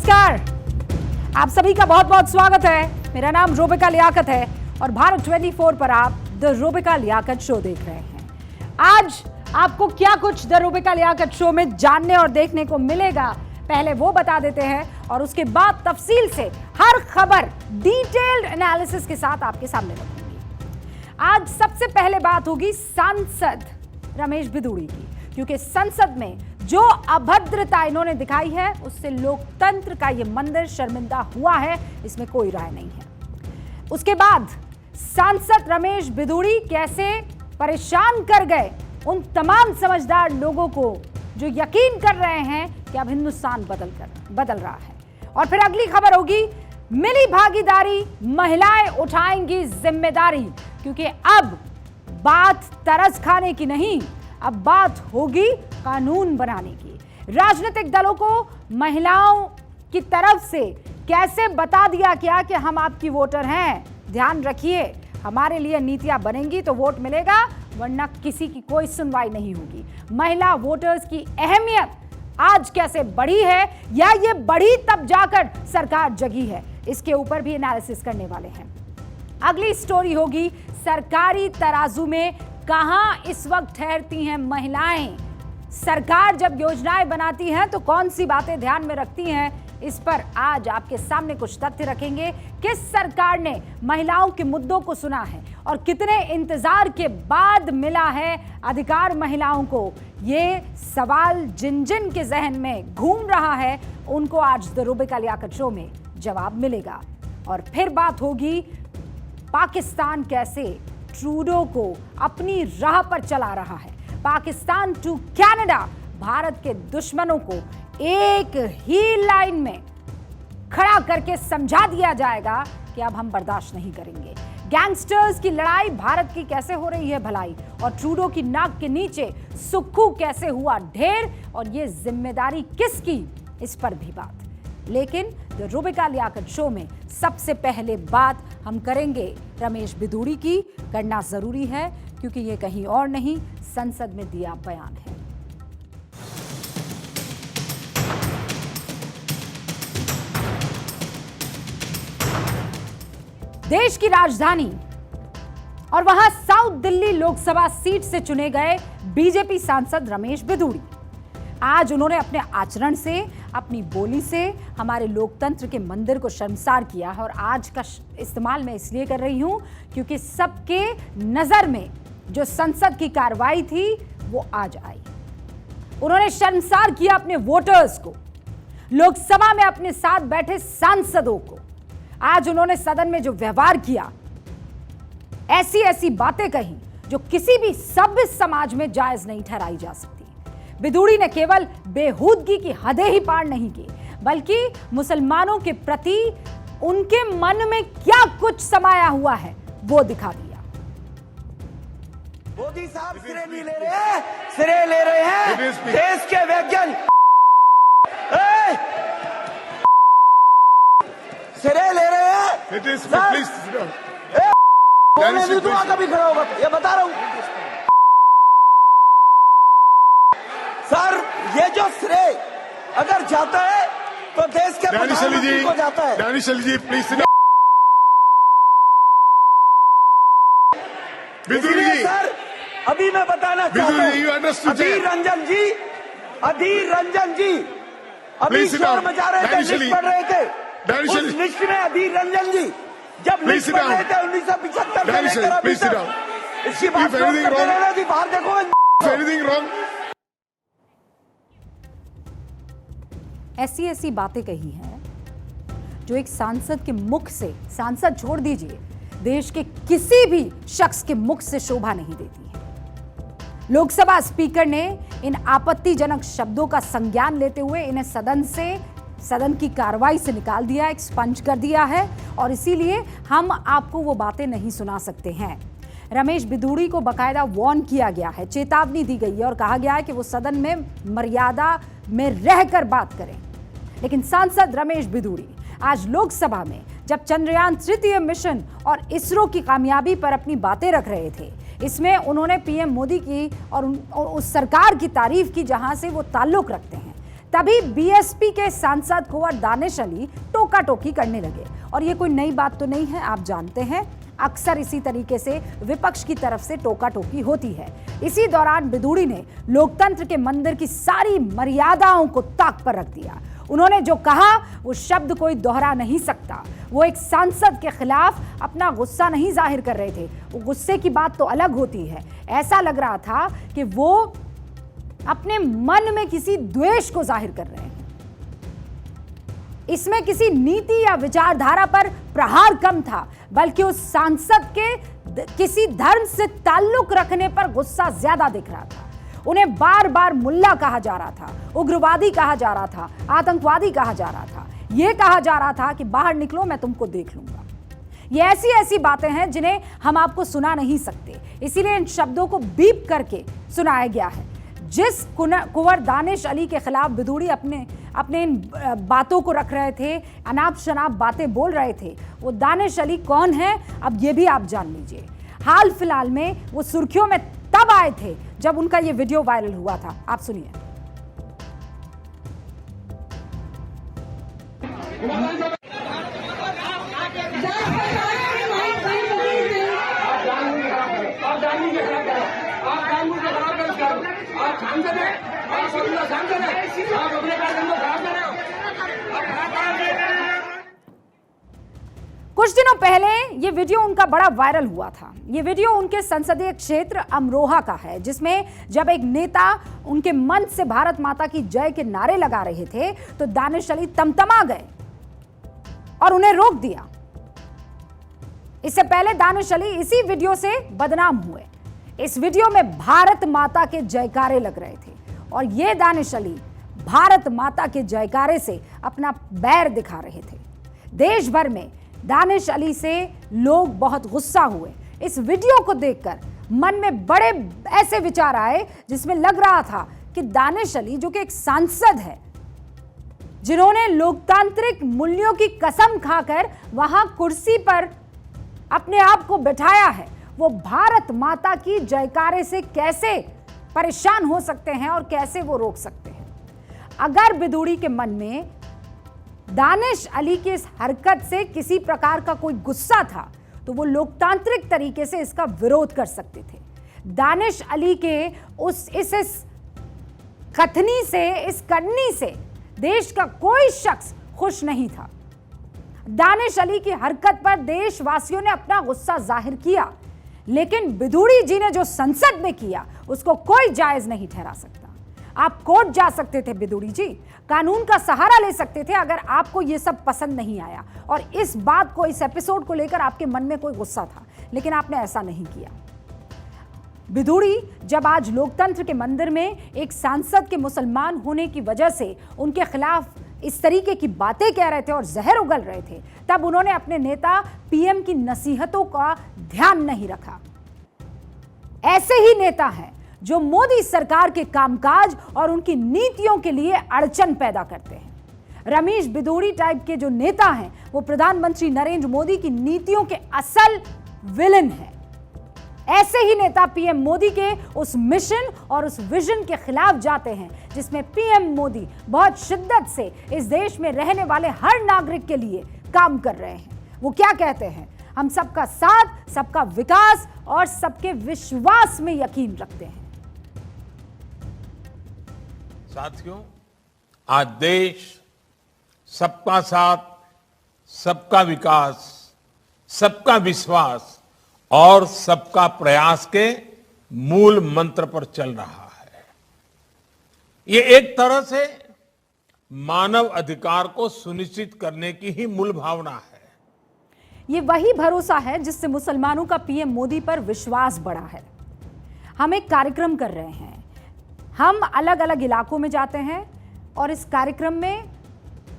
नमस्कार, आप सभी का बहुत बहुत स्वागत है। मेरा नाम रूबिका लियाकत है और भारत 24 पर आप द रूबिका लियाकत शो देख रहे हैं। आज आपको क्या कुछ द रूबिका लियाकत शो में जानने और देखने को मिलेगा, पहले वो बता देते हैं और उसके बाद तफसील से हर खबर डिटेल्ड एनालिसिस के साथ आपके सामने रखूंगी। आज सबसे पहले बात होगी सांसद रमेश बिधूड़ी की, क्योंकि संसद में जो अभद्रता इन्होंने दिखाई है उससे लोकतंत्र का ये मंदिर शर्मिंदा हुआ है, इसमें कोई राय नहीं है। उसके बाद सांसद रमेश बिधूड़ी कैसे परेशान कर गए उन तमाम समझदार लोगों को जो यकीन कर रहे हैं कि अब हिंदुस्तान बदल रहा है। और फिर अगली खबर होगी मिली भागीदारी, महिलाएं उठाएंगी जिम्मेदारी, क्योंकि अब बात तरस खाने की नहीं, अब बात होगी कानून बनाने की। राजनीतिक दलों को महिलाओं की तरफ से कैसे बता दिया गया कि हम आपकी वोटर हैं, ध्यान रखिए, हमारे लिए नीतियां बनेंगी तो वोट मिलेगा, वरना किसी की कोई सुनवाई नहीं होगी। महिला वोटर्स की अहमियत आज कैसे बढ़ी है या ये बढ़ी तब जाकर सरकार जगी है, इसके ऊपर भी एनालिसिस करने वाले हैं। अगली स्टोरी होगी सरकारी तराजू में कहां इस वक्त ठहरती हैं महिलाएं। सरकार जब योजनाएं बनाती है तो कौन सी बातें ध्यान में रखती हैं, इस पर आज आपके सामने कुछ तथ्य रखेंगे। किस सरकार ने महिलाओं के मुद्दों को सुना है और कितने इंतजार के बाद मिला है अधिकार महिलाओं को, ये सवाल जिन जिन के जहन में घूम रहा है उनको आज द रूबिका लियाकत शो में जवाब मिलेगा। और फिर बात होगी पाकिस्तान कैसे ट्रूडो को अपनी राह पर चला रहा है। पाकिस्तान टू कनाडा, भारत के दुश्मनों को एक ही लाइन में खड़ा करके समझा दिया जाएगा कि अब हम बर्दाश्त नहीं करेंगे। गैंगस्टर्स की लड़ाई भारत की कैसे हो रही है भलाई, और ट्रूडो की नाक के नीचे सुक्खू कैसे हुआ ढेर, और ये जिम्मेदारी किसकी, इस पर भी बात। लेकिन द रूबिका लियाकत शो में सबसे पहले बात हम करेंगे रमेश बिधूड़ी की। करना जरूरी है क्योंकि ये कहीं और नहीं, संसद में दिया बयान है। देश की राजधानी और वहां साउथ दिल्ली लोकसभा सीट से चुने गए बीजेपी सांसद रमेश बिधूड़ी आज उन्होंने अपने आचरण से, अपनी बोली से हमारे लोकतंत्र के मंदिर को शर्मसार किया है। और आज का इस्तेमाल मैं इसलिए कर रही हूं क्योंकि सबके नजर में जो संसद की कार्रवाई थी वो आज आई। उन्होंने शर्मसार किया अपने वोटर्स को, लोकसभा में अपने साथ बैठे सांसदों को। आज उन्होंने सदन में जो व्यवहार किया, ऐसी ऐसी बातें कही जो किसी भी सभ्य समाज में जायज नहीं ठहराई जा सकती। बिधूड़ी ने केवल बेहूदगी की हदें ही पार नहीं की, बल्कि मुसलमानों के प्रति उनके मन में क्या कुछ समाया हुआ है वो दिखा दिया। मोदी साहब सिरे नहीं ले रहे, सिरे ले रहे हैं देश के वैज्ञानिक, सिरे ले रहे हैं। कभी खड़ा होगा, ये बता रहा हूं सर, ये जो श्रेय अगर जाता है तो देश के प्रधानमंत्री को जाता है। दानिश अली जी प्लीज। बिधूड़ी जी सर, अभी मैं बताना चाहता हूँ, अधीर रंजन जी अभी शोर मचा रहे थे, लिस्ट पढ़ रहे थे। उस लिस्ट में अधीर रंजन जी जब लिस्ट पढ़ रहे थे 1975 में लेकर अभी तक, इसकी बात जी बाहर देखो। ऐसी ऐसी बातें कही हैं जो एक सांसद के मुख से, सांसद छोड़ दीजिए, देश के किसी भी शख्स के मुख से शोभा नहीं देती है। लोकसभा स्पीकर ने इन आपत्तिजनक शब्दों का संज्ञान लेते हुए इन्हें सदन की कार्रवाई से निकाल दिया, एक्सपंज कर दिया है, और इसीलिए हम आपको वो बातें नहीं सुना सकते हैं। रमेश बिधूड़ी को बकायदा वार्न किया गया है, चेतावनी दी गई है और कहा गया है कि वो सदन में मर्यादा में रहकर बात करें। लेकिन सांसद रमेश बिधूड़ी आज लोकसभा में जब चंद्रयान तृतीय मिशन और इसरो की कामयाबी पर अपनी बातें रख रहे थे, इसमें उन्होंने पीएम मोदी की और उस सरकार की तारीफ की जहां से वो ताल्लुक रखते हैं, तभी बीएसपी के सांसद कुंवर दानिश अली टोका टोकी करने लगे। और ये कोई नई बात तो नहीं है, आप जानते हैं अक्सर इसी तरीके से विपक्ष की तरफ से टोका टोकी होती है। इसी दौरान बिधूड़ी ने लोकतंत्र के मंदिर की सारी मर्यादाओं को ताक पर रख दिया। उन्होंने जो कहा वो शब्द कोई दोहरा नहीं सकता। वो एक सांसद के खिलाफ अपना गुस्सा नहीं जाहिर कर रहे थे, वो गुस्से की बात तो अलग होती है। ऐसा लग रहा था कि वो अपने मन में किसी द्वेष को जाहिर कर रहे हैं। इसमें किसी नीति या विचारधारा पर प्रहार कम था, बल्कि उस सांसद के किसी धर्म से ताल्लुक रखने पर गुस्सा ज्यादा दिख रहा था। उन्हें बार बार मुल्ला कहा जा रहा था, उग्रवादी कहा जा रहा था, आतंकवादी कहा जा रहा था। यह कहा जा रहा था कि बाहर निकलो, मैं तुमको देख लूंगा। ये ऐसी ऐसी बातें हैं जिन्हें हम आपको सुना नहीं सकते, इसीलिए इन शब्दों को बीप करके सुनाया गया है। जिस कुंवर दानिश अली के खिलाफ बिधूड़ी अपने इन बातों को रख रहे थे, अनाप शनाप बातें बोल रहे थे, वो दानिश अली कौन है अब ये भी आप जान लीजिए। हाल फिलहाल में वो सुर्खियों में तब आए थे जब उनका ये वीडियो वायरल हुआ था। आप सुनिए। कुछ दिनों पहले ये वीडियो उनका बड़ा वायरल हुआ था। ये वीडियो उनके संसदीय क्षेत्र अमरोहा का है, जिसमें जब एक नेता उनके मंच से भारत माता की जय के नारे लगा रहे थे तो दानिश अली तमतमा गए और उन्हें रोक दिया। इससे पहले दानिश अली इसी वीडियो से बदनाम हुए। इस वीडियो में भारत माता के जयकारे लग रहे थे और ये दानिश अली भारत माता के जयकारे से अपना बैर दिखा रहे थे। देश भर में दानिश अली से लोग बहुत गुस्सा हुए। इस वीडियो को देखकर मन में बड़े ऐसे विचार आए जिसमें लग रहा था कि दानिश अली, जो कि एक सांसद है, जिन्होंने लोकतांत्रिक मूल्यों की कसम खाकर वहां कुर्सी पर अपने आप को बिठाया है, वो भारत माता की जयकारे से कैसे परेशान हो सकते हैं और कैसे वो रोक सकते हैं। अगर बिधूड़ी के मन में दानिश अली की इस हरकत से किसी प्रकार का कोई गुस्सा था तो वो लोकतांत्रिक तरीके से इसका विरोध कर सकते थे। दानिश अली के इस कथनी से, इस करनी से देश का कोई शख्स खुश नहीं था। दानिश अली की हरकत पर देशवासियों ने अपना गुस्सा जाहिर किया, लेकिन बिधूड़ी जी ने जो संसद में किया उसको कोई जायज नहीं ठहरा सकता। आप कोर्ट जा सकते थे बिधूड़ी जी, कानून का सहारा ले सकते थे अगर आपको ये सब पसंद नहीं आया और इस बात को, इस एपिसोड को लेकर आपके मन में कोई गुस्सा था, लेकिन आपने ऐसा नहीं किया। बिधूड़ी जब आज लोकतंत्र के मंदिर में एक सांसद के मुसलमान होने की वजह से उनके खिलाफ इस तरीके की बातें कह रहे थे और जहर उगल रहे थे, तब उन्होंने अपने नेता पीएम की नसीहतों का ध्यान नहीं रखा। ऐसे ही नेता हैं जो मोदी सरकार के कामकाज और उनकी नीतियों के लिए अड़चन पैदा करते हैं। रमेश बिधूड़ी टाइप के जो नेता हैं वो प्रधानमंत्री नरेंद्र मोदी की नीतियों के असल विलन हैं। ऐसे ही नेता पीएम मोदी के उस मिशन और उस विजन के खिलाफ जाते हैं जिसमें पीएम मोदी बहुत शिद्दत से इस देश में रहने वाले हर नागरिक के लिए काम कर रहे हैं। वो क्या कहते हैं? हम सबका साथ, सबका विकास और सबके विश्वास में यकीन रखते हैं। साथियों, आज देश सबका साथ, सबका विकास, सबका विश्वास और सबका प्रयास के मूल मंत्र पर चल रहा है। ये एक तरह से मानव अधिकार को सुनिश्चित करने की ही मूल भावना है। ये वही भरोसा है जिससे मुसलमानों का पीएम मोदी पर विश्वास बढ़ा है। हम एक कार्यक्रम कर रहे हैं, हम अलग अलग इलाकों में जाते हैं और इस कार्यक्रम में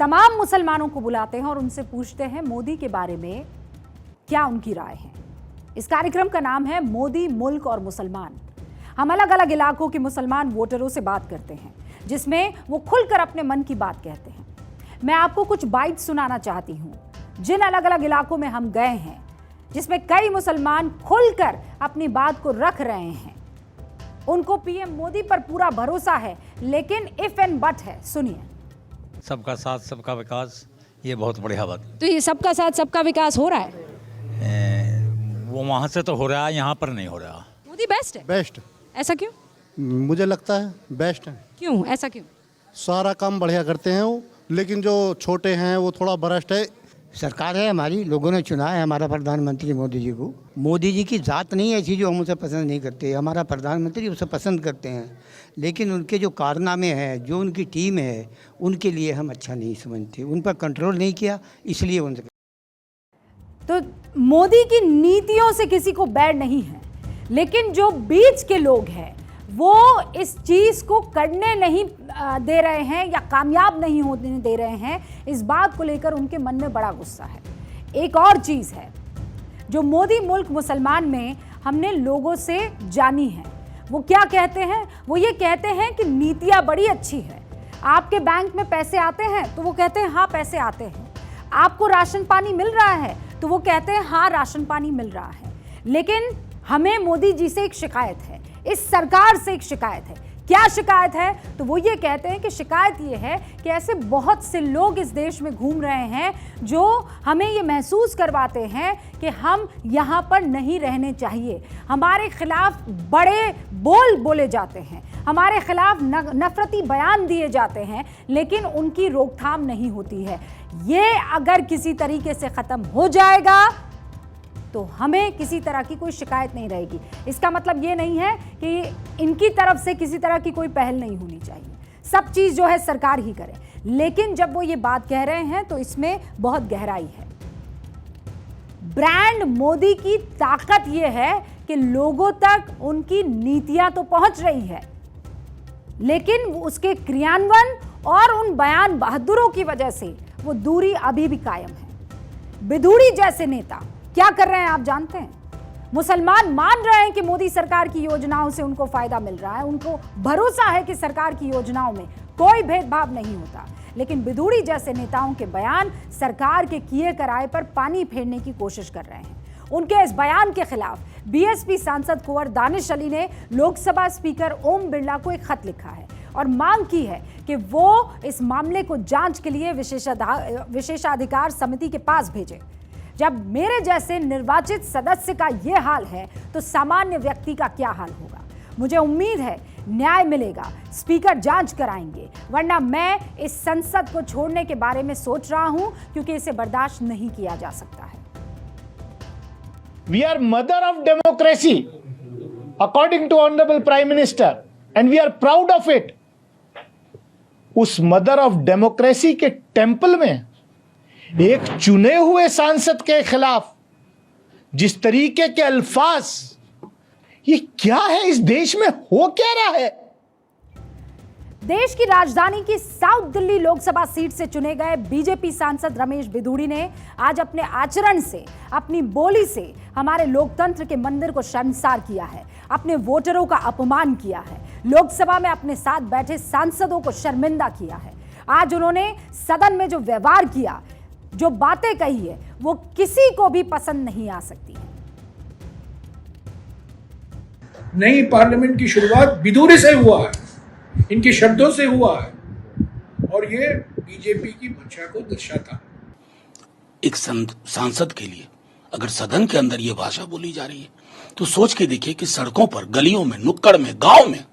तमाम मुसलमानों को बुलाते हैं और उनसे पूछते हैं मोदी के बारे में क्या उनकी राय है। इस कार्यक्रम का नाम है मोदी, मुल्क और मुसलमान। हम अलग अलग इलाकों के मुसलमान वोटरों से बात करते हैं जिसमें वो खुलकर अपने मन की बात कहते हैं। मैं आपको कुछ बाइट सुनाना चाहती हूँ जिन अलग अलग इलाकों में हम गए हैं, जिसमें कई मुसलमान खुलकर अपनी बात को रख रहे हैं। उनको पीएम मोदी पर पूरा भरोसा है, लेकिन इफ एंड बट है। सुनिए। सबका साथ सबका विकास, ये बहुत बढ़िया बात है। तो ये सबका साथ सबका विकास हो रहा है? वो वहाँ से तो हो रहा है, यहाँ पर नहीं हो रहा। मोदी बेस्ट है? बेस्ट, ऐसा क्यों? मुझे लगता है बेस्ट है। क्यों, ऐसा क्यों? सारा काम बढ़िया करते हैं वो, लेकिन जो छोटे हैं वो थोड़ा भ्रष्ट है। सरकार है हमारी, लोगों ने चुना है हमारा प्रधानमंत्री मोदी जी को। मोदी जी की ज़ात नहीं ऐसी जो हम उसे पसंद नहीं करते, हमारा प्रधानमंत्री उसे पसंद करते हैं, लेकिन उनके जो कारनामे हैं, जो उनकी टीम है, उनके लिए हम अच्छा नहीं समझते। उन पर कंट्रोल नहीं किया, इसलिए उनसे। तो मोदी की नीतियों से किसी को बैर नहीं है, लेकिन जो बीच के लोग हैं वो इस चीज को करने नहीं दे रहे हैं या कामयाब नहीं होने दे रहे हैं। इस बात को लेकर उनके मन में बड़ा गुस्सा है। एक और चीज है जो मोदी मुल्क मुसलमान में हमने लोगों से जानी है। वो क्या कहते हैं? वो ये कहते हैं कि नीतियां बड़ी अच्छी है। आपके बैंक में पैसे आते हैं तो वो कहते हैं हाँ पैसे आते हैं। आपको राशन पानी मिल रहा है तो वो कहते हैं हाँ राशन पानी मिल रहा है। लेकिन हमें मोदी जी से एक शिकायत है, इस सरकार से एक शिकायत है। क्या शिकायत है? तो वो ये कहते हैं कि शिकायत ये है कि ऐसे बहुत से लोग इस देश में घूम रहे हैं जो हमें ये महसूस करवाते हैं कि हम यहाँ पर नहीं रहने चाहिए। हमारे खिलाफ बड़े बोल बोले जाते हैं, हमारे खिलाफ नफरती बयान दिए जाते हैं, लेकिन उनकी रोकथाम नहीं होती है। ये अगर किसी तरीके से ख़त्म हो जाएगा तो हमें किसी तरह की कोई शिकायत नहीं रहेगी। इसका मतलब ये नहीं है कि इनकी तरफ से किसी तरह की कोई पहल नहीं होनी चाहिए, सब चीज़ जो है सरकार ही करे। लेकिन जब वो ये बात कह रहे हैं तो इसमें बहुत गहराई है। ब्रांड मोदी की ताकत ये है कि लोगों तक उनकी नीतियां तो पहुंच रही है, लेकिन उसके क्रियान्वयन और उन बयान बहादुरों की वजह से वो दूरी अभी भी कायम है। बिधूड़ी जैसे नेता क्या कर रहे हैं आप जानते हैं? मुसलमान मान रहे हैं कि मोदी सरकार की योजनाओं से उनको फायदा मिल रहा है, उनको भरोसा है कि सरकार की योजनाओं में कोई भेदभाव नहीं होता, लेकिन बिधूड़ी जैसे नेताओं के बयान सरकार के किए कराए पर पानी फेरने की कोशिश कर रहे हैं। उनके इस बयान के खिलाफ बीएसपी सांसद कुंवर दानिश अली ने लोकसभा स्पीकर ओम बिरला को एक खत लिखा है और मांग की है कि वो इस मामले को जांच के लिए विशेषाधिकार समिति के पास भेजे। जब मेरे जैसे निर्वाचित सदस्य का ये हाल है तो सामान्य व्यक्ति का क्या हाल होगा? मुझे उम्मीद है न्याय मिलेगा, स्पीकर जांच कराएंगे, वरना मैं इस संसद को छोड़ने के बारे में सोच रहा हूं, क्योंकि इसे बर्दाश्त नहीं किया जा सकता है। We are mother of democracy, according to Honorable Prime Minister, and we are proud of it. उस मदर ऑफ डेमोक्रेसी के टेंपल में एक चुने हुए सांसद के खिलाफ जिस तरीके के अल्फाज, ये क्या है? इस देश में हो क्या रहा है? देश की राजधानी की साउथ दिल्ली लोकसभा सीट से चुने गए बीजेपी सांसद रमेश बिधूड़ी ने आज अपने आचरण से, अपनी बोली से हमारे लोकतंत्र के मंदिर को शर्मसार किया है, अपने वोटरों का अपमान किया है, लोकसभा में अपने साथ बैठे सांसदों को शर्मिंदा किया है। आज उन्होंने सदन में जो व्यवहार किया, जो बातें कही है, वो किसी को भी पसंद नहीं आ सकती है। नई पार्लियामेंट की शुरुआत बिधूड़ी से हुआ है, इनके शब्दों से हुआ है, और ये बीजेपी की मंशा को दर्शाता। एक सांसद के लिए अगर सदन के अंदर ये भाषा बोली जा रही है तो सोच के देखिए कि सड़कों पर, गलियों में, नुक्कड़ में, गांव में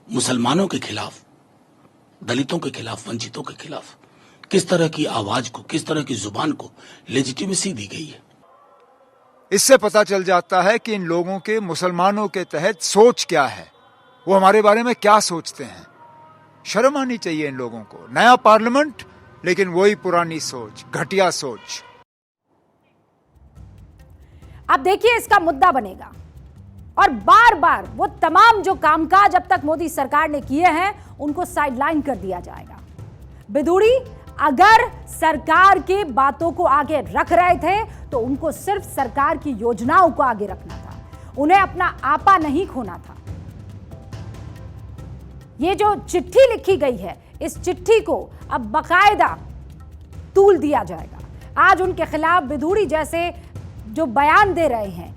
मुसलमानों के खिलाफ, दलितों के खिलाफ, वंचितों के खिलाफ किस तरह की आवाज को, किस तरह की जुबान को लेजिटिमेसी दी गई है। इससे पता चल जाता है कि इन लोगों के, मुसलमानों के तहत सोच क्या है, वो हमारे बारे में क्या सोचते हैं। शर्म आनी चाहिए इन लोगों को। नया पार्लियामेंट, लेकिन वही पुरानी सोच, घटिया सोच। अब देखिए इसका मुद्दा बनेगा और बार बार वो तमाम जो कामकाज अब तक मोदी सरकार ने किए हैं उनको साइडलाइन कर दिया जाएगा। बिधूड़ी अगर सरकार की बातों को आगे रख रहे थे तो उनको सिर्फ सरकार की योजनाओं को आगे रखना था, उन्हें अपना आपा नहीं खोना था। ये जो चिट्ठी लिखी गई है, इस चिट्ठी को अब बाकायदा तूल दिया जाएगा। आज उनके खिलाफ बिधूड़ी जैसे जो बयान दे रहे हैं,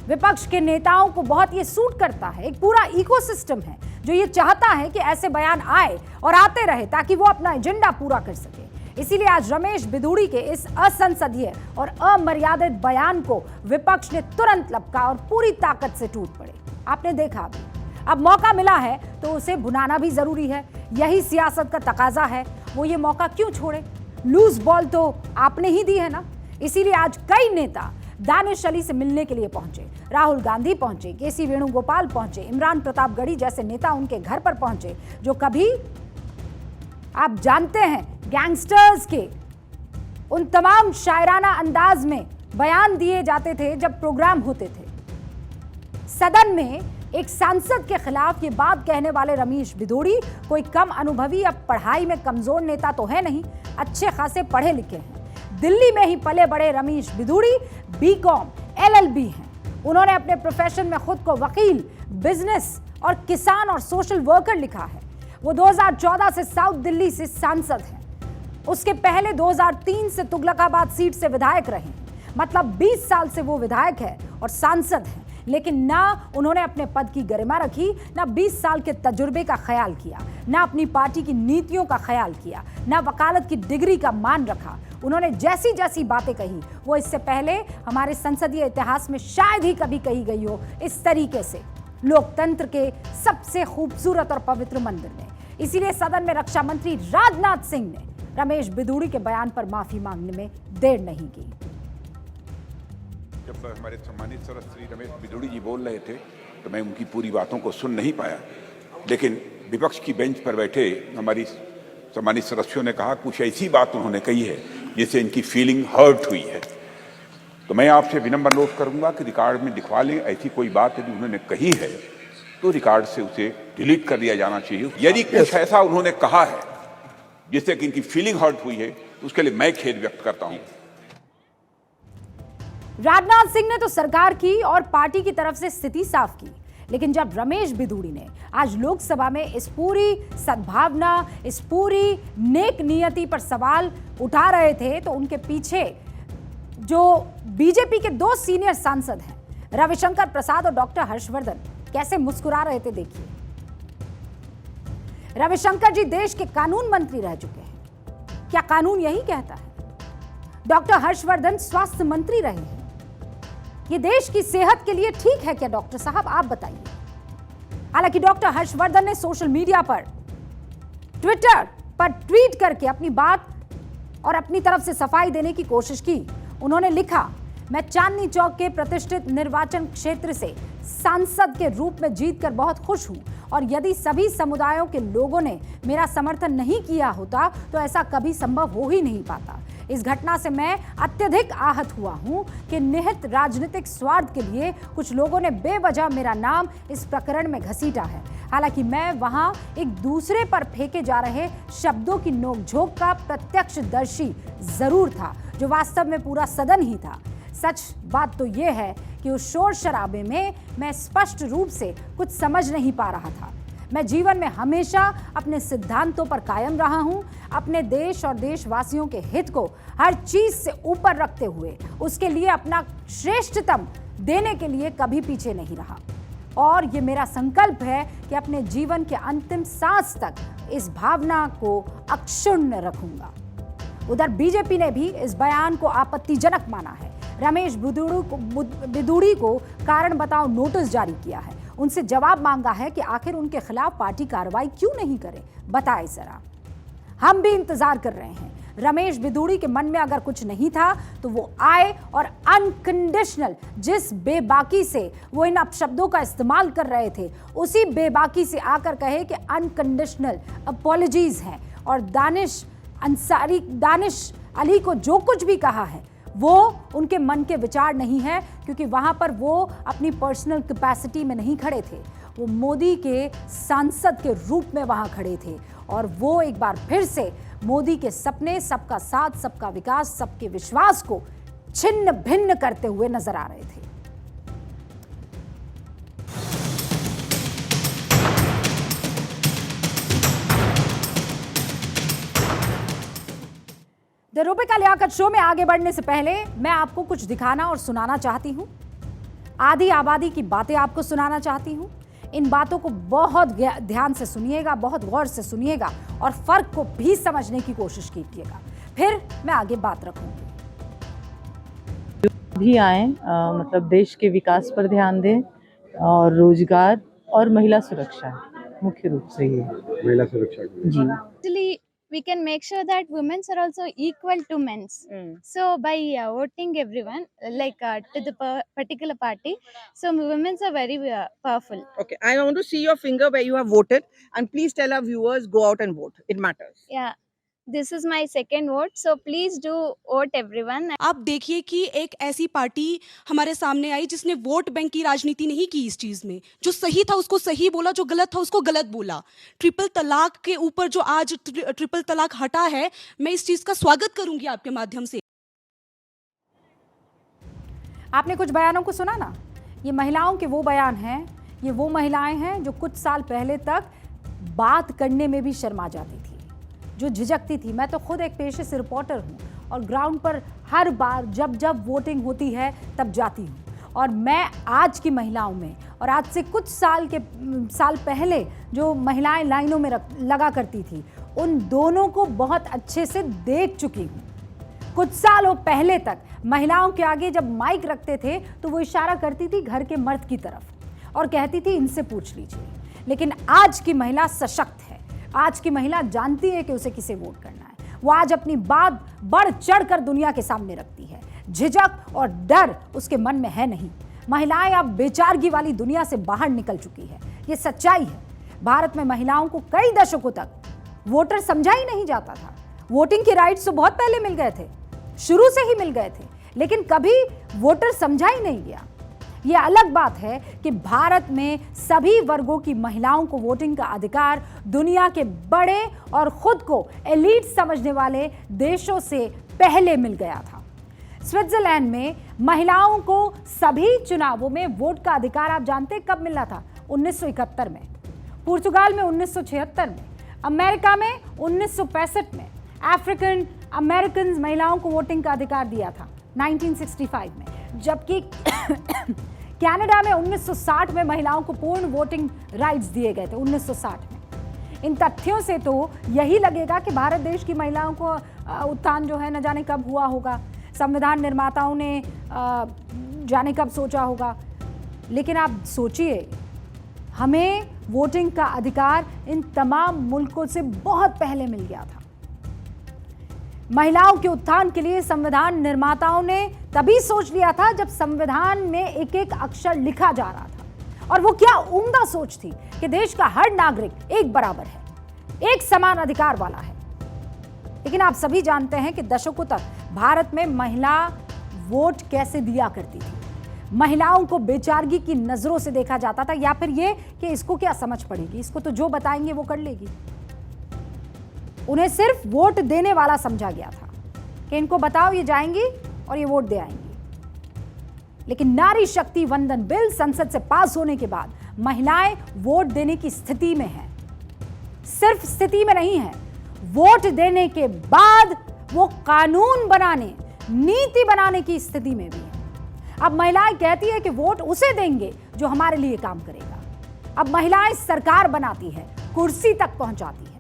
विपक्ष के नेताओं को बहुत ये सूट करता है। एक पूरा इकोसिस्टम है जो ये चाहता है कि ऐसे बयान आए और आते रहे ताकि वो अपना एजेंडा पूरा कर सके। इसीलिए आज रमेश बिधूड़ी के इस असंसदीय और अमर्यादित बयान को विपक्ष ने तुरंत लपका और पूरी ताकत से टूट पड़े। आपने देखा अभी, अब मौका मिला है तो उसे भुनाना भी जरूरी है। यही सियासत का तकाजा है। वो ये मौका क्यों छोड़े? लूज बॉल तो आपने ही दी है ना। इसीलिए आज कई नेता दानिश अली से मिलने के लिए पहुंचे। राहुल गांधी पहुंचे, केसी वेणुगोपाल पहुंचे, इमरान प्रतापगढ़ी जैसे नेता उनके घर पर पहुंचे, जो कभी आप जानते हैं गैंगस्टर्स के उन तमाम शायराना अंदाज में बयान दिए जाते थे जब प्रोग्राम होते थे। सदन में एक सांसद के खिलाफ ये बात कहने वाले रमेश बिधूड़ी कोई कम अनुभवी या पढ़ाई में कमजोर नेता तो है नहीं, अच्छे खासे पढ़े लिखे हैं। दिल्ली में ही पले बड़े रमेश बिधूड़ी बीकॉम LLB हैं। उन्होंने अपने प्रोफेशन में खुद को वकील, बिजनेस और किसान और सोशल वर्कर लिखा है। वो 2014 से साउथ दिल्ली से सांसद हैं। उसके पहले 2003 से तुगलकाबाद सीट से विधायक रहे हैं। मतलब 20 साल से वो विधायक है और सांसद हैं, लेकिन ना उन्होंने अपने पद की गरिमा रखी, ना 20 साल के तजुर्बे का ख्याल किया, ना अपनी पार्टी की नीतियों का ख्याल किया, ना वकालत की डिग्री का मान रखा। उन्होंने जैसी जैसी बातें कही वो इससे पहले हमारे संसदीय इतिहास में शायद ही कभी कही गई हो इस तरीके से, लोकतंत्र के सबसे खूबसूरत और पवित्र मंदिर में। इसीलिए सदन में रक्षा मंत्री राजनाथ सिंह ने रमेश बिधूड़ी के बयान पर माफी मांगने में देर नहीं की। जब हमारे सम्मानित सदस्य श्री रमेश बिधूड़ी जी बोल रहे थे तो मैं उनकी पूरी बातों को सुन नहीं पाया, लेकिन विपक्ष की बेंच पर बैठे हमारी सम्मानित सदस्यों ने कहा कुछ ऐसी बात उन्होंने कही है जिससे इनकी फीलिंग हर्ट हुई है। तो मैं आपसे विनम्र अनुरोध करूंगा कि रिकॉर्ड में दिखवा लें, ऐसी कोई बात यदि उन्होंने कही है तो रिकॉर्ड से उसे डिलीट कर दिया जाना चाहिए। यदि कुछ ऐसा उन्होंने कहा है जिससे कि इनकी फीलिंग हर्ट हुई है तो उसके लिए मैं खेद व्यक्त करता हूं। राजनाथ सिंह ने तो सरकार की और पार्टी की तरफ से स्थिति साफ की, लेकिन जब रमेश बिधूड़ी ने आज लोकसभा में इस पूरी सद्भावना, इस पूरी नेक नियति पर सवाल उठा रहे थे तो उनके पीछे जो बीजेपी के 2 सीनियर सांसद हैं, रविशंकर प्रसाद और डॉक्टर हर्षवर्धन, कैसे मुस्कुरा रहे थे देखिए। रविशंकर जी देश के कानून मंत्री रह चुके हैं। क्या कानून यही कहता है? डॉक्टर हर्षवर्धन स्वास्थ्य मंत्री रहे हैं। ये देश की सेहत के लिए ठीक है क्या डॉक्टर साहब, आप बताइए। हालांकि डॉक्टर हर्षवर्धन ने सोशल मीडिया पर, ट्विटर पर ट्वीट करके अपनी बात और अपनी तरफ से सफाई देने की कोशिश की। उन्होंने लिखा, मैं चांदनी चौक के प्रतिष्ठित निर्वाचन क्षेत्र से सांसद के रूप में जीतकर बहुत खुश हूं और यदि सभी समुदायों के लोगों ने मेरा समर्थन नहीं किया होता तो ऐसा कभी संभव हो ही नहीं पाता। इस घटना से मैं अत्यधिक आहत हुआ हूं कि निहित राजनीतिक स्वार्थ के लिए कुछ लोगों ने बेवजह मेरा नाम इस प्रकरण में घसीटा है। हालांकि मैं वहां एक दूसरे पर फेंके जा रहे शब्दों की नोकझोंक का प्रत्यक्षदर्शी जरूर था, जो वास्तव में पूरा सदन ही था। सच बात तो यह है कि उस शोर शराबे में मैं स्पष्ट रूप से कुछ समझ नहीं पा रहा था। मैं जीवन में हमेशा अपने सिद्धांतों पर कायम रहा हूं, अपने देश और देशवासियों के हित को हर चीज से ऊपर रखते हुए उसके लिए अपना श्रेष्ठतम देने के लिए कभी पीछे नहीं रहा। और ये मेरा संकल्प है कि अपने जीवन के अंतिम सांस तक इस भावना को अक्षुण्ण रखूंगा। उधर बीजेपी ने भी इस बयान को आपत्तिजनक माना है। रमेश बिधूड़ी को कारण बताओ नोटिस जारी किया है। उनसे जवाब मांगा है कि आखिर उनके खिलाफ पार्टी कार्रवाई क्यों नहीं करे, बताएं जरा। हम भी इंतजार कर रहे हैं। रमेश बिधूड़ी के मन में अगर कुछ नहीं था तो वो आए और अनकंडीशनल, जिस बेबाकी से वो इन अपशब्दों का इस्तेमाल कर रहे थे, उसी बेबाकी से आकर कहे कि अनकंडीशनल अपॉलॉजीज हैं। और दानिश अली को जो कुछ भी कहा है वो उनके मन के विचार नहीं है, क्योंकि वहां पर वो अपनी पर्सनल कैपेसिटी में नहीं खड़े थे, वो मोदी के सांसद के रूप में वहां खड़े थे। और वो एक बार फिर से मोदी के सपने, सबका साथ, सबका विकास, सबके विश्वास को छिन्न भिन्न करते हुए नजर आ रहे थे। द रूबिका लियाकत शो में आगे बढ़ने से पहले मैं आपको कुछ दिखाना और सुनाना चाहती हूं। आधी आबादी की बातें आपको सुनाना चाहती हूँ। इन बातों को बहुत ध्यान से सुनिएगा, बहुत गौर से सुनिएगा और फर्क को भी समझने की कोशिश कीजिएगा, फिर मैं आगे बात रखूंगी। भी आए मतलब देश के विकास पर ध्यान दें और रोजगार और महिला सुरक्षा मुख्य रूप से ये महिला सुरक्षा जी। Actually, we can make sure that women are also equal to men. So by voting everyone to the particular party, so women are very powerful. Okay, I want to see your finger where you have voted, and please tell our viewers, go out and vote. It matters. Yeah. This is my second vote, so please do vote everyone. आप देखिए कि एक ऐसी party हमारे सामने आई जिसने vote bank की राजनीति नहीं की इस चीज में। जो सही था उसको सही बोला, जो गलत था उसको गलत बोला। ट्रिपल तलाक के ऊपर जो आज ट्रिपल तलाक हटा है, मैं इस चीज का स्वागत करूंगी आपके माध्यम से। आपने कुछ बयानों को सुना ना, ये महिलाओं के वो बयान हैं, ये वो महिलाएं हैं जो कुछ साल पहले तक बात करने में भी शर्मा जाती थी, जो झिझकती थी। मैं तो खुद एक पेशे से रिपोर्टर हूँ और ग्राउंड पर हर बार जब जब वोटिंग होती है तब जाती हूँ, और मैं आज की महिलाओं में और आज से कुछ साल पहले जो महिलाएं लाइनों में लगा करती थी, उन दोनों को बहुत अच्छे से देख चुकी हूँ। कुछ सालों पहले तक महिलाओं के आगे जब माइक रखते थे तो वो इशारा करती थी घर के मर्द की तरफ और कहती थी इनसे पूछ लीजिए, लेकिन आज की महिला सशक्त है। आज की महिला जानती है कि उसे किसे वोट करना है। वो आज अपनी बात बढ़ चढ़कर दुनिया के सामने रखती है। झिझक और डर उसके मन में है नहीं। महिलाएं अब बेचारगी वाली दुनिया से बाहर निकल चुकी है, ये सच्चाई है। भारत में महिलाओं को कई दशकों तक वोटर समझा ही नहीं जाता था। वोटिंग के राइट्स तो बहुत पहले मिल गए थे, शुरू से ही मिल गए थे, लेकिन कभी वोटर समझा ही नहीं गया। ये अलग बात है कि भारत में सभी वर्गों की महिलाओं को वोटिंग का अधिकार दुनिया के बड़े और खुद को एलीट समझने वाले देशों से पहले मिल गया था। स्विट्जरलैंड में महिलाओं को सभी चुनावों में वोट का अधिकार आप जानते हैं कब मिला था? 1971 में, पुर्तगाल में 1976 में, अमेरिका में 1965 में, अफ्रीकन अमेरिकन महिलाओं को वोटिंग का अधिकार दिया था 1965 में, जबकि कनाडा में 1960 में महिलाओं को पूर्ण वोटिंग राइट्स दिए गए थे 1960 में। इन तथ्यों से तो यही लगेगा कि भारत देश की महिलाओं को उत्थान जो है न जाने कब हुआ होगा, संविधान निर्माताओं ने जाने कब सोचा होगा। लेकिन आप सोचिए, हमें वोटिंग का अधिकार इन तमाम मुल्कों से बहुत पहले मिल गया था। महिलाओं के उत्थान के लिए संविधान निर्माताओं ने तभी सोच लिया था जब संविधान में एक एक अक्षर लिखा जा रहा था। और वो क्या उम्दा सोच थी कि देश का हर नागरिक एक बराबर है, एक समान अधिकार वाला है। लेकिन आप सभी जानते हैं कि दशकों तक भारत में महिला वोट कैसे दिया करती थी। महिलाओं को बेचारगी की नजरों से देखा जाता था, या फिर ये कि इसको क्या समझ पड़ेगी, इसको तो जो बताएंगे वो कर लेगी। उन्हें सिर्फ वोट देने वाला समझा गया था कि इनको बताओ ये जाएंगी और ये वोट दे आएंगी। लेकिन नारी शक्ति वंदन बिल संसद से पास होने के बाद महिलाएं वोट देने की स्थिति में हैं। सिर्फ स्थिति में नहीं है, वोट देने के बाद वो कानून बनाने, नीति बनाने की स्थिति में भी है। अब महिलाएं कहती है कि वोट उसे देंगे जो हमारे लिए काम करेगा। अब महिलाएं सरकार बनाती है, कुर्सी तक पहुंचाती है।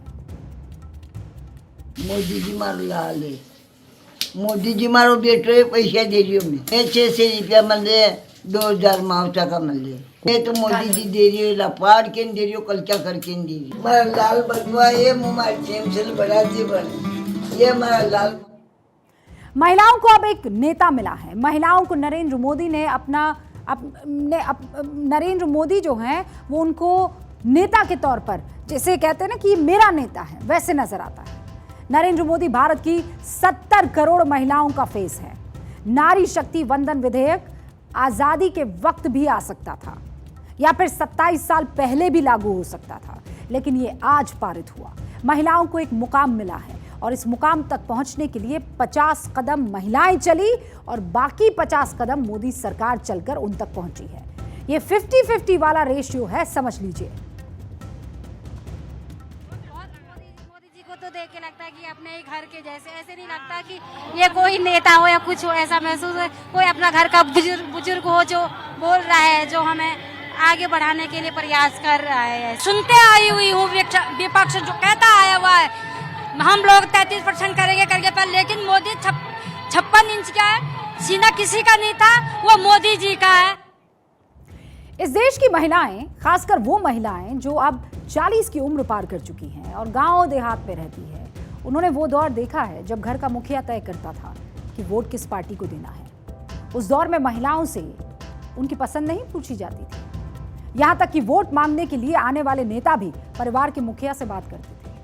मोदी जी मारो लाल है, मोदी जी मारो बेटो पैसा दे रही हूँ मैं 600 रुपया मिल रहे, 2000 मुआवजा का मिल रहे। ये तो मोदी जी दे रही है, लपाड़ के दे रही हो, कल क्या करके दे रही है। हमारा लाल बटवा ये मुझे बड़ा जीवन, ये हमारा लाल। महिलाओं को अब एक नेता मिला है। महिलाओं को नरेंद्र मोदी ने नरेंद्र मोदी जो हैं वो उनको नेता के तौर पर, जैसे कहते हैं ना कि मेरा नेता है, वैसे नजर आता है। नरेंद्र मोदी भारत की 70 करोड़ महिलाओं का फेस है। नारी शक्ति वंदन विधेयक आजादी के वक्त भी आ सकता था, या फिर 27 साल पहले भी लागू हो सकता था, लेकिन ये आज पारित हुआ। महिलाओं को एक मुकाम मिला है और इस मुकाम तक पहुंचने के लिए 50 कदम महिलाएं चली और बाकी 50 कदम मोदी सरकार चलकर उन तक पहुंची है। ये 50-50 वाला रेशियो है, समझ लीजिए। मोदी जी को तो देख के लगता है कि अब अपने ही घर के जैसे, ऐसे नहीं लगता कि ये कोई नेता हो या कुछ हो, ऐसा महसूस है कोई अपना घर का बुजुर्ग हो जो बोल रहा है, जो हमें आगे बढ़ाने के लिए प्रयास कर रहा है। सुनते आई हुई हूँ विपक्ष जो कहता आया हुआ है हम लोग 33% करेंगे करके पर, लेकिन मोदी 56 इंच का है, सीना किसी का नहीं था, वो मोदी जी का है। इस देश की महिलाएं, खासकर वो महिलाएं जो अब 40 की उम्र पार कर चुकी हैं और गांव देहात में रहती है, उन्होंने वो दौर देखा है जब घर का मुखिया तय करता था कि वोट किस पार्टी को देना है। उस दौर में महिलाओं से उनकी पसंद नहीं पूछी जाती थी, यहां तक कि वोट मांगने के लिए आने वाले नेता भी परिवार के मुखिया से बात करते थे,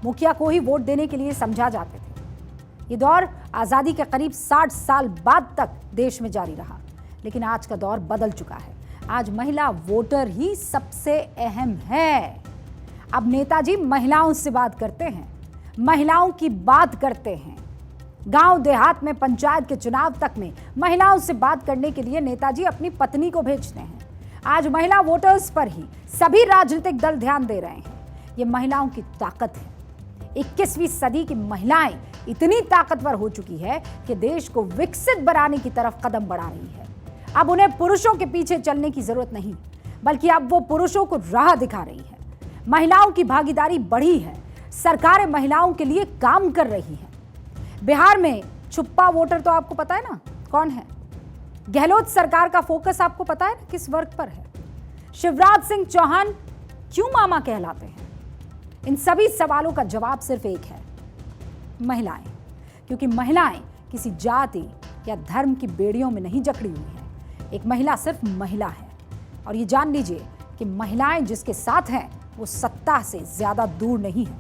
मुखिया को ही वोट देने के लिए समझा जाते थे। ये दौर आजादी के करीब 60 साल बाद तक देश में जारी रहा, लेकिन आज का दौर बदल चुका है। आज महिला वोटर ही सबसे अहम है। अब नेताजी महिलाओं से बात करते हैं, महिलाओं की बात करते हैं। गांव देहात में पंचायत के चुनाव तक में महिलाओं से बात करने के लिए नेताजी अपनी पत्नी को भेजते हैं। आज महिला वोटर्स पर ही सभी राजनीतिक दल ध्यान दे रहे हैं। ये महिलाओं की ताकत है। 21वीं सदी की महिलाएं इतनी ताकतवर हो चुकी है कि देश को विकसित बनाने की तरफ कदम बढ़ा रही है। अब उन्हें पुरुषों के पीछे चलने की जरूरत नहीं, बल्कि अब वो पुरुषों को राह दिखा रही है। महिलाओं की भागीदारी बढ़ी है, सरकारें महिलाओं के लिए काम कर रही हैं। बिहार में छुप्पा वोटर तो आपको पता है ना कौन है? गहलोत सरकार का फोकस आपको पता है ना किस वर्ग पर है? शिवराज सिंह चौहान क्यों मामा कहलाते हैं? इन सभी सवालों का जवाब सिर्फ एक है, महिलाएं। क्योंकि महिलाएं किसी जाति या धर्म की बेड़ियों में नहीं जकड़ी हुई हैं। एक महिला सिर्फ महिला है, और ये जान लीजिए कि महिलाएं जिसके साथ हैं वो सत्ता से ज्यादा दूर नहीं है।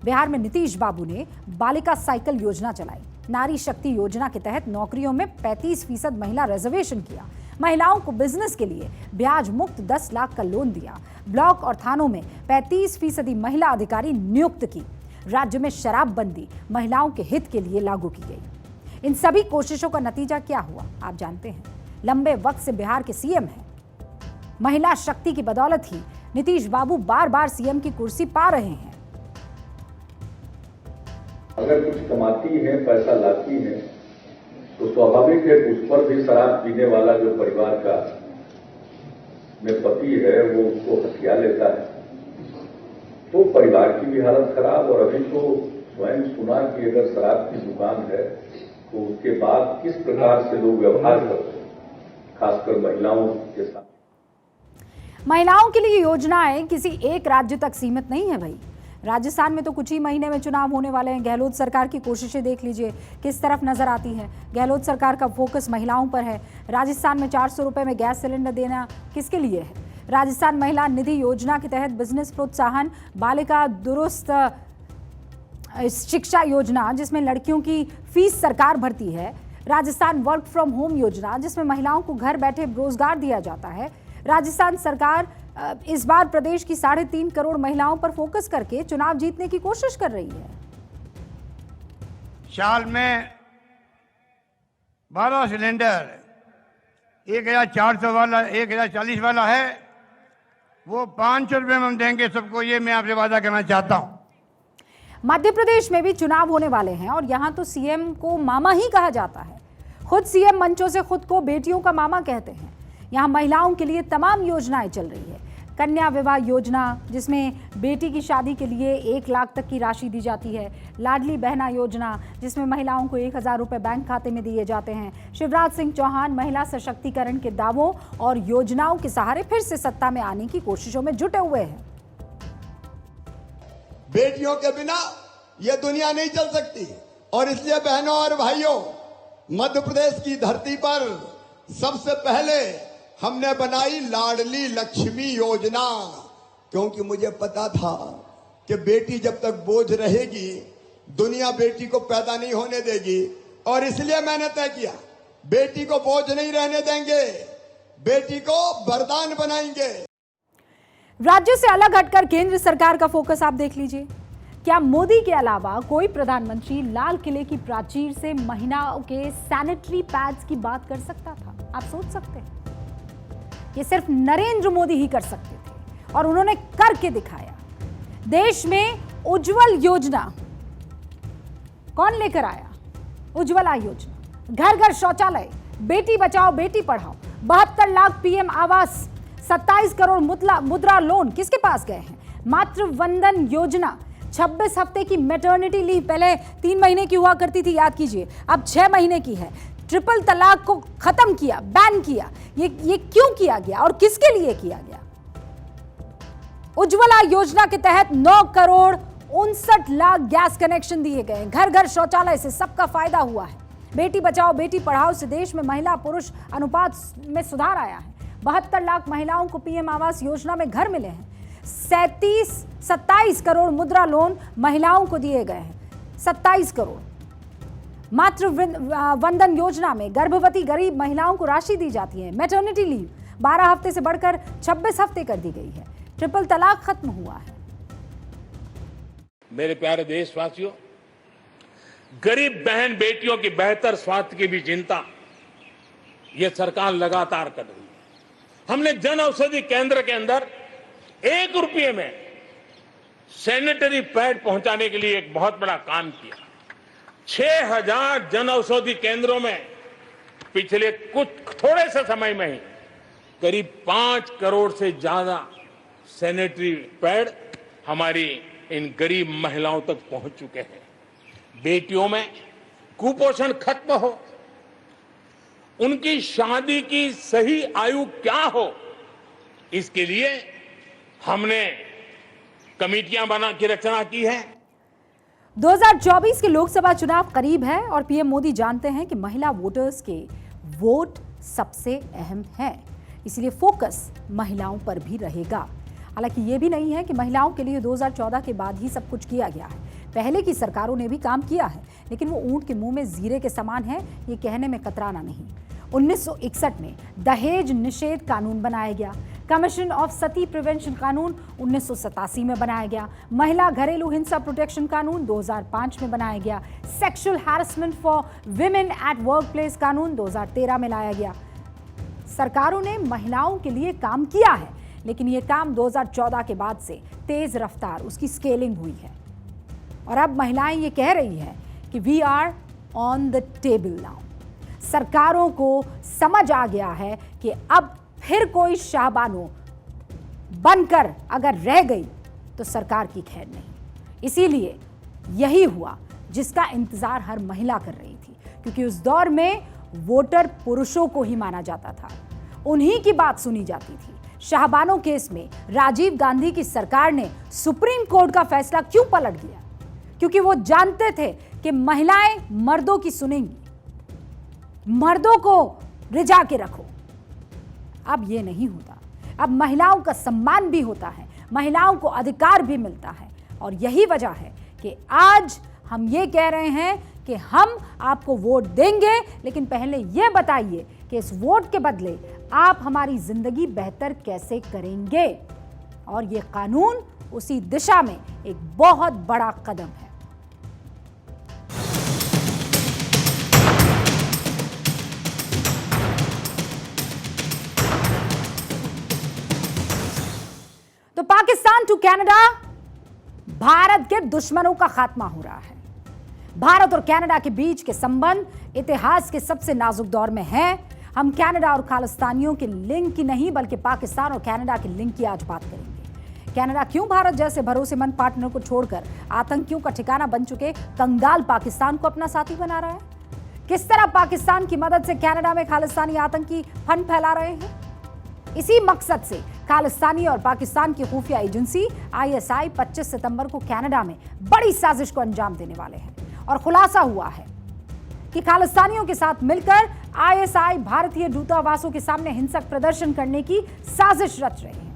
बिहार में नीतीश बाबू ने बालिका साइकिल योजना चलाई। नारी शक्ति योजना के तहत नौकरियों में 35% महिला रिजर्वेशन किया। महिलाओं को बिजनेस के लिए ब्याज मुक्त 10 लाख का लोन दिया। ब्लॉक और थानों में 35% महिला अधिकारी नियुक्त की। राज्य में शराबबंदी महिलाओं के हित के लिए लागू की गई। इन सभी कोशिशों का नतीजा क्या हुआ आप जानते हैं? लंबे वक्त से बिहार के सीएम हैं। महिला शक्ति की बदौलत ही नीतीश बाबू बार बार सीएम की कुर्सी पा रहे हैं। अगर कुछ कमाती है, पैसा लाती है, तो स्वाभाविक है उस पर भी शराब पीने वाला जो परिवार का में पति है वो उसको हथिया लेता है, तो परिवार की भी हालत खराब। और अभी तो स्वयं सुना कि अगर शराब की दुकान है तो उसके बाद किस प्रकार से लोग व्यवहार करते हैं, खासकर महिलाओं के साथ। महिलाओं के लिए योजनाएं किसी एक राज्य तक सीमित नहीं है भाई। राजस्थान में तो कुछ ही महीने में चुनाव होने वाले हैं। गहलोत सरकार की कोशिशें देख लीजिए किस तरफ नजर आती है। गहलोत सरकार का फोकस महिलाओं पर है। राजस्थान में 400 रुपए में गैस सिलेंडर देना किसके लिए है? राजस्थान महिला निधि योजना के तहत बिजनेस प्रोत्साहन, बालिका दुरुस्त शिक्षा योजना जिसमें लड़कियों की फीस सरकार भरती है, राजस्थान वर्क फ्रॉम होम योजना जिसमें महिलाओं को घर बैठे रोजगार दिया जाता है। राजस्थान सरकार इस बार प्रदेश की 3.5 करोड़ महिलाओं पर फोकस करके चुनाव जीतने की कोशिश कर रही है। साल में 12 सिलेंडर 1400 वाला 1040 वाला है, वो 500 रुपये में हम देंगे सबको, ये मैं आपसे वादा करना चाहता हूं। मध्य प्रदेश में भी चुनाव होने वाले हैं और यहां तो सीएम को मामा ही कहा जाता है। खुद सीएम मंचों से खुद को बेटियों का मामा कहते हैं। यहाँ महिलाओं के लिए तमाम योजनाएं चल रही है। कन्या विवाह योजना जिसमें बेटी की शादी के लिए 1 लाख तक की राशि दी जाती है। लाडली बहना योजना जिसमें महिलाओं को 1000 रुपए बैंक खाते में दिए जाते हैं। शिवराज सिंह चौहान महिला सशक्तिकरण के दावों और योजनाओं के सहारे फिर से सत्ता में आने की कोशिशों में जुटे हुए हैं। बेटियों के बिना यह दुनिया नहीं चल सकती, और इसलिए बहनों और भाइयों, मध्य प्रदेश की धरती पर सबसे पहले हमने बनाई लाडली लक्ष्मी योजना, क्योंकि मुझे पता था कि बेटी जब तक बोझ रहेगी दुनिया बेटी को पैदा नहीं होने देगी, और इसलिए मैंने तय किया बेटी को बोझ नहीं रहने देंगे, बेटी को वरदान बनाएंगे। राज्य से अलग हटकर केंद्र सरकार का फोकस आप देख लीजिए। क्या मोदी के अलावा कोई प्रधानमंत्री लाल किले की प्राचीर से महिलाओं के सैनिटरी पैड्स की बात कर सकता था? आप सोच सकते हैं, ये सिर्फ नरेंद्र मोदी ही कर सकते थे, और उन्होंने करके दिखाया। देश में उज्जवल योजना कौन लेकर आया? उज्ज्वला योजना, घर घर शौचालय, बेटी बचाओ बेटी पढ़ाओ, 72 लाख पीएम आवास, 27 करोड़ मुद्रा लोन किसके पास गए हैं? मातृ वंदन योजना, 26 हफ्ते की मैटरनिटी लीव, पहले 3 महीने की हुआ करती थी, याद कीजिए, अब 6 महीने की है। ट्रिपल तलाक को खत्म किया, बैन किया। ये क्यों किया गया और किसके लिए किया गया? उज्ज्वला योजना के तहत 9 करोड़ 59 लाख गैस कनेक्शन दिए गए। घर घर शौचालय से सबका फायदा हुआ है। बेटी बचाओ बेटी पढ़ाओ से देश में महिला पुरुष अनुपात में सुधार आया है। 72 लाख महिलाओं को पीएम आवास योजना में घर मिले हैं। 27 करोड़ मुद्रा लोन महिलाओं को दिए गए हैं। 27 करोड़। मातृ वंदन योजना में गर्भवती गरीब महिलाओं को राशि दी जाती है। मैटरनिटी लीव 12 हफ्ते से बढ़कर 26 हफ्ते कर दी गई है। ट्रिपल तलाक खत्म हुआ है। मेरे प्यारे देशवासियों, गरीब बहन बेटियों की बेहतर स्वास्थ्य की भी चिंता ये सरकार लगातार कर रही है। हमने जन औषधि केंद्र के अंदर 1 रुपये में सैनिटरी पैड पहुंचाने के लिए एक बहुत बड़ा काम किया। 6000 जन औषधि केंद्रों में पिछले कुछ थोड़े से समय में ही करीब 5 करोड़ से ज्यादा सैनिटरी पैड हमारी इन गरीब महिलाओं तक पहुंच चुके हैं। बेटियों में कुपोषण खत्म हो, उनकी शादी की सही आयु क्या हो, इसके लिए हमने कमेटियां बना के रचना की है। 2024 के लोकसभा चुनाव करीब है और पीएम मोदी जानते हैं कि महिला वोटर्स के वोट सबसे अहम है, इसलिए फोकस महिलाओं पर भी रहेगा। हालांकि ये भी नहीं है कि महिलाओं के लिए 2014 के बाद ही सब कुछ किया गया है। पहले की सरकारों ने भी काम किया है, लेकिन वो ऊंट के मुंह में जीरे के समान है, ये कहने में कतराना नहीं। 1961 में दहेज निषेध कानून बनाया गया। कमीशन ऑफ सती प्रिवेंशन कानून 1987 में बनाया गया। महिला घरेलू हिंसा प्रोटेक्शन कानून 2005 में बनाया गया। Sexual harassment for women at work place कानून 2013 में लाया गया। सरकारों ने महिलाओं के लिए काम किया है, लेकिन ये काम 2014 के बाद से तेज रफ्तार उसकी स्केलिंग हुई है और अब महिलाएं ये कह रही हैं कि we are on the table now. सरकारों को समझ आ गया है कि अब फिर कोई शाहबानो बनकर अगर रह गई तो सरकार की खैर नहीं। इसीलिए यही हुआ जिसका इंतजार हर महिला कर रही थी, क्योंकि उस दौर में वोटर पुरुषों को ही माना जाता था, उन्हीं की बात सुनी जाती थी। शाहबानो केस में राजीव गांधी की सरकार ने सुप्रीम कोर्ट का फैसला क्यों पलट दिया? क्योंकि वो जानते थे कि महिलाएं मर्दों की सुनेंगी, मर्दों को रिझा के रखो। अब ये नहीं होता। अब महिलाओं का सम्मान भी होता है, महिलाओं को अधिकार भी मिलता है और यही वजह है कि आज हम ये कह रहे हैं कि हम आपको वोट देंगे, लेकिन पहले ये बताइए कि इस वोट के बदले आप हमारी जिंदगी बेहतर कैसे करेंगे। और ये कानून उसी दिशा में एक बहुत बड़ा कदम है। तो पाकिस्तान टू कनाडा, भारत के दुश्मनों का खात्मा हो रहा है। भारत और कनाडा के बीच के संबंध इतिहास के सबसे नाजुक दौर में हैं। हम कनाडा और खालिस्तानियों के लिंक की नहीं, बल्कि पाकिस्तान और कनाडा के लिंक की आज बात करेंगे। कनाडा क्यों भारत जैसे भरोसेमंद पार्टनर को छोड़कर आतंकियों का ठिकाना बन चुके कंगाल पाकिस्तान को अपना साथी बना रहा है? किस तरह पाकिस्तान की मदद से कनाडा में खालिस्तानी आतंकी फंड फैला रहे हैं? इसी मकसद से खालिस्तानी और पाकिस्तान की खुफिया एजेंसी ISI 25 सितंबर को कनाडा में बड़ी साजिश को अंजाम देने वाले हैं और खुलासा हुआ है कि खालिस्तानियों के साथ मिलकर ISI भारतीय दूतावासों के सामने हिंसक प्रदर्शन करने की साजिश रच रहे हैं।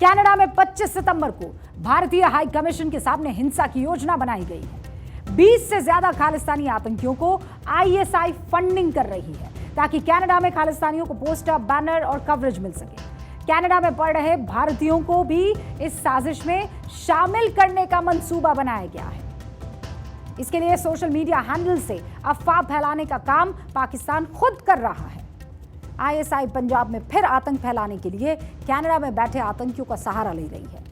कनाडा में 25 सितंबर को भारतीय हाई कमीशन के सामने हिंसा की योजना बनाई गई है। 20 से ज्यादा खालिस्तानी आतंकियों को ISI फंडिंग कर रही है ताकि कनाडा में खालिस्तानियों को पोस्टर, बैनर और कवरेज मिल सके। कनाडा में पढ़ रहे भारतीयों को भी इस साजिश में शामिल करने का मंसूबा बनाया गया है। इसके लिए सोशल मीडिया हैंडल से अफवाह फैलाने का काम पाकिस्तान खुद कर रहा है। ISI पंजाब में फिर आतंक फैलाने के लिए कनाडा में बैठे आतंकियों का सहारा ले रही है।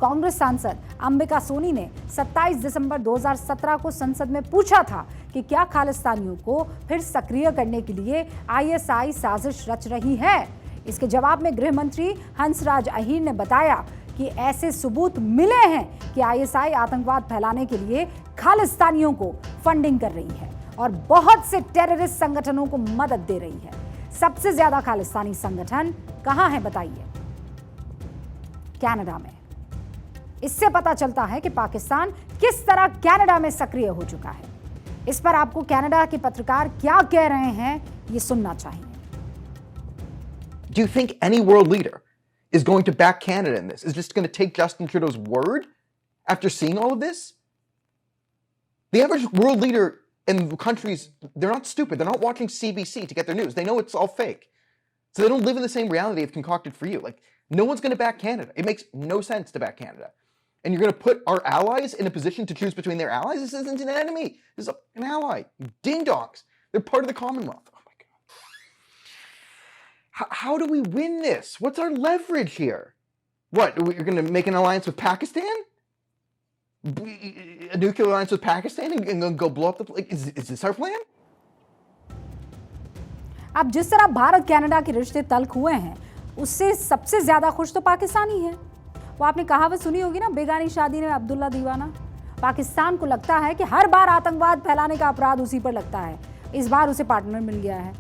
कांग्रेस सांसद अंबिका सोनी ने 27 दिसंबर 2017 को संसद में पूछा था कि क्या खालिस्तानियों को फिर सक्रिय करने के लिए आईएसआई साजिश रच रही है। इसके जवाब में गृह मंत्री हंसराज अहीर ने बताया कि ऐसे सबूत मिले हैं कि आईएसआई आतंकवाद फैलाने के लिए खालिस्तानियों को फंडिंग कर रही है और बहुत से टेररिस्ट संगठनों को मदद दे रही है। सबसे ज्यादा खालिस्तानी संगठन कहां है बताइए? कनाडा में। इससे पता चलता है कि पाकिस्तान किस तरह कनाडा में सक्रिय हो चुका है। इस पर आपको कनाडा के पत्रकार क्या कह रहे हैं ये सुनना चाहिए। Do you think any world leader is going to back Canada in this? Is just going to take Justin Trudeau's word after seeing all of this? The average world leader in countries, they're not stupid. They're not watching CBC to get their news. They know it's all fake. So they don't live in the same reality they've concocted for you. Like, no one's going to back Canada. It makes no sense to back Canada. And you're going to put our allies in a position to choose between their allies? This isn't an enemy. This is an ally. You ding-dongs. They're part of the Commonwealth. Oh my God. How do we win this? What's our leverage here? What, you're going to make an alliance with Pakistan? A nuclear alliance with Pakistan and go blow up the... Like, is this our plan? अब जिस तरह Bharat Canada के रिश्ते तल्ख हुए हैं, उससे सबसे ज्यादा खुश तो पाकिस्तानी है। वो आपने कहावत सुनी होगी ना, बेगानी शादी में अब्दुल्ला दीवाना। पाकिस्तान को लगता है कि हर बार आतंकवाद फैलाने का अपराध उसी पर लगता है। इस बार उसे पार्टनर मिल गया है।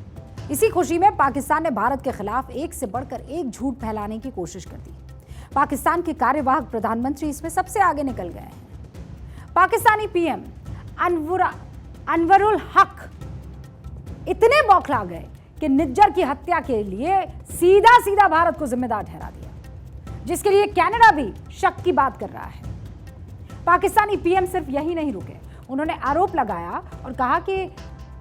इसी खुशी में पाकिस्तान ने भारत के खिलाफ एक से बढ़कर एक झूठ फैलाने की कोशिश कर दी। पाकिस्तान के कार्यवाहक प्रधानमंत्री इसमें सबसे आगे निकल गए हैं। पाकिस्तानी पीएम अनवरुल हक इतने बौखला गए कि निज्जर की हत्या के लिए सीधा सीधा भारत को जिम्मेदार ठहरा दिया, जिसके लिए कनाडा भी शक की बात कर रहा है। पाकिस्तानी पीएम सिर्फ यही नहीं रुके, उन्होंने आरोप लगाया और कहा कि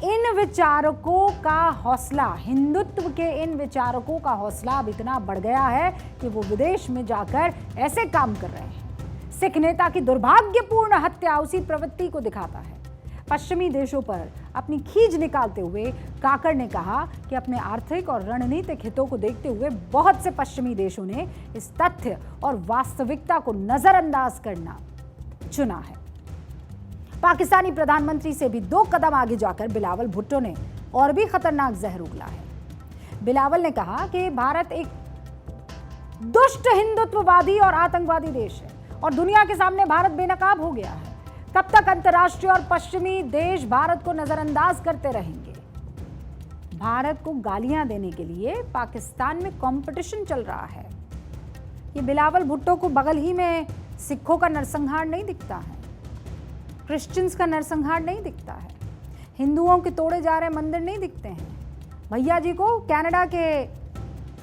इन विचारकों का हौसला, हिंदुत्व के इन विचारकों का हौसला अब इतना बढ़ गया है कि वो विदेश में जाकर ऐसे काम कर रहे हैं। सिख नेता की दुर्भाग्यपूर्ण हत्या उसी प्रवृत्ति को दिखाता है। पश्चिमी देशों पर अपनी खींच निकालते हुए काकड़ ने कहा कि अपने आर्थिक और रणनीतिक हितों को देखते हुए बहुत से पश्चिमी देशों ने इस तथ्य और वास्तविकता को नजरअंदाज करना चुना है। पाकिस्तानी प्रधानमंत्री से भी 2 कदम आगे जाकर बिलावल भुट्टो ने और भी खतरनाक जहर उगला है। बिलावल ने कहा कि भारत एक दुष्ट हिंदुत्ववादी और आतंकवादी देश है और दुनिया के सामने भारत बेनकाब हो गया है। कब तक अंतर्राष्ट्रीय और पश्चिमी देश भारत को नजरअंदाज करते रहेंगे? भारत को गालियां देने के लिए पाकिस्तान में कंपटीशन चल रहा है। ये बिलावल भुट्टो को बगल ही में सिखों का नरसंहार नहीं दिखता है, क्रिश्चियंस का नरसंहार नहीं दिखता है, हिंदुओं के तोड़े जा रहे मंदिर नहीं दिखते हैं। भैया जी को कनाडा के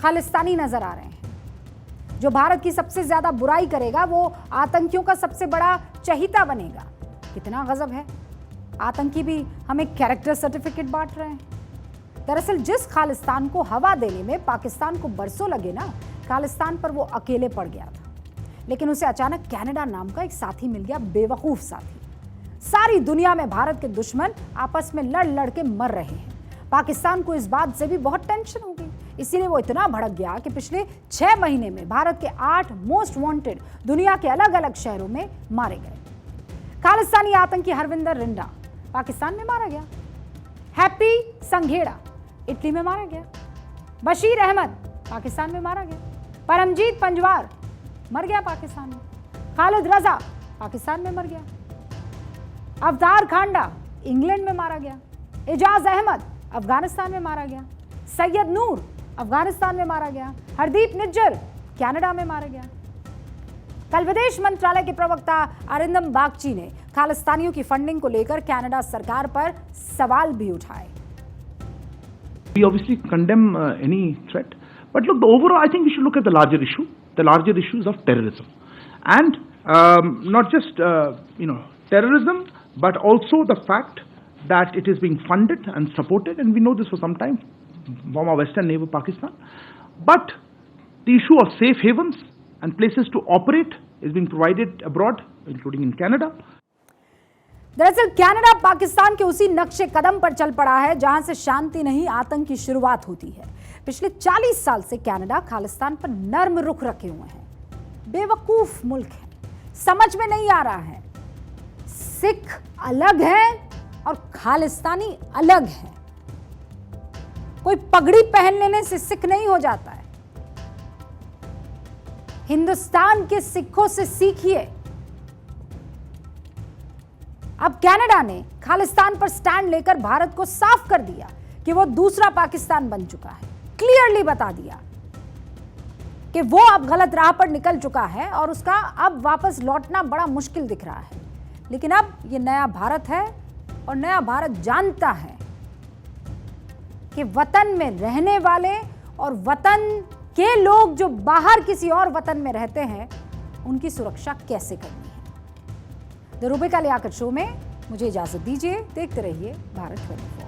खालिस्तानी नजर आ रहे हैं। जो भारत की सबसे ज्यादा बुराई करेगा वो आतंकियों का सबसे बड़ा चहीता बनेगा। कितना गजब है, आतंकी भी हमें कैरेक्टर सर्टिफिकेट बांट रहे हैं। दरअसल जिस खालिस्तान को हवा देने में पाकिस्तान को बरसों लगे ना, खालिस्तान पर वो अकेले पड़ गया था, लेकिन उसे अचानक कनाडा नाम का एक साथी मिल गया, बेवकूफ साथी। सारी दुनिया में भारत के दुश्मन आपस में लड़ लड़ के मर रहे हैं। पाकिस्तान को इस बात से भी बहुत टेंशन हो गई, इसीलिए वो इतना भड़क गया कि पिछले 6 महीने में भारत के 8 मोस्ट वांटेड दुनिया के अलग अलग शहरों में मारे गए। खालिस्तानी आतंकी हरविंदर रिंडा पाकिस्तान में मारा गया, हैप्पी संघेड़ा इटली में मारा गया, बशीर अहमद पाकिस्तान में मारा गया, परमजीत पंजवार मर गया पाकिस्तान में, खालिद रजा पाकिस्तान में मर गया, अवतार खांडा इंग्लैंड में मारा गया, एजाज अहमद अफगानिस्तान में मारा गया, सैयद नूर अफगानिस्तान में मारा गया, हरदीप निज्जर कनाडा में मारा गया। कल विदेश मंत्रालय के प्रवक्ता अरिंदम बागची ने खालिस्तानियों की फंडिंग को लेकर कनाडा सरकार पर सवाल भी उठाए। We obviously condemn any threat, but look, the overall, I think we should look at the larger issue. The larger issues of terrorism, and not just terrorism, but also the fact that it is being funded and supported, and we know this for some time from our western neighbor Pakistan. But the issue of safe havens and places to operate is being provided abroad, including in Canada. दरअसल Canada Pakistan के उसी नक्शे कदम पर चल पड़ा है जहां से शांति नहीं आतंक की शुरुआत होती है। पिछले 40 साल से कनाडा खालिस्तान पर नर्म रुख रखे हुए हैं। बेवकूफ मुल्क है। समझ में नहीं आ रहा है। सिख अलग है और खालिस्तानी अलग है। कोई पगड़ी पहन लेने से सिख नहीं हो जाता है। हिंदुस्तान के सिखों से सीखिए। अब कनाडा ने खालिस्तान पर स्टैंड लेकर भारत को साफ कर दिया कि वो दूसरा पाकिस्तान बन चुका है। क्लियरली बता दिया कि वो अब गलत राह पर निकल चुका है और उसका अब वापस लौटना बड़ा मुश्किल दिख रहा है। लेकिन अब ये नया भारत है और नया भारत जानता है कि वतन में रहने वाले और वतन के लोग जो बाहर किसी और वतन में रहते हैं उनकी सुरक्षा कैसे करनी है। द रूबिका लियाकत शो में मुझे इजाजत दीजिए। देखते रहिए भारत 24।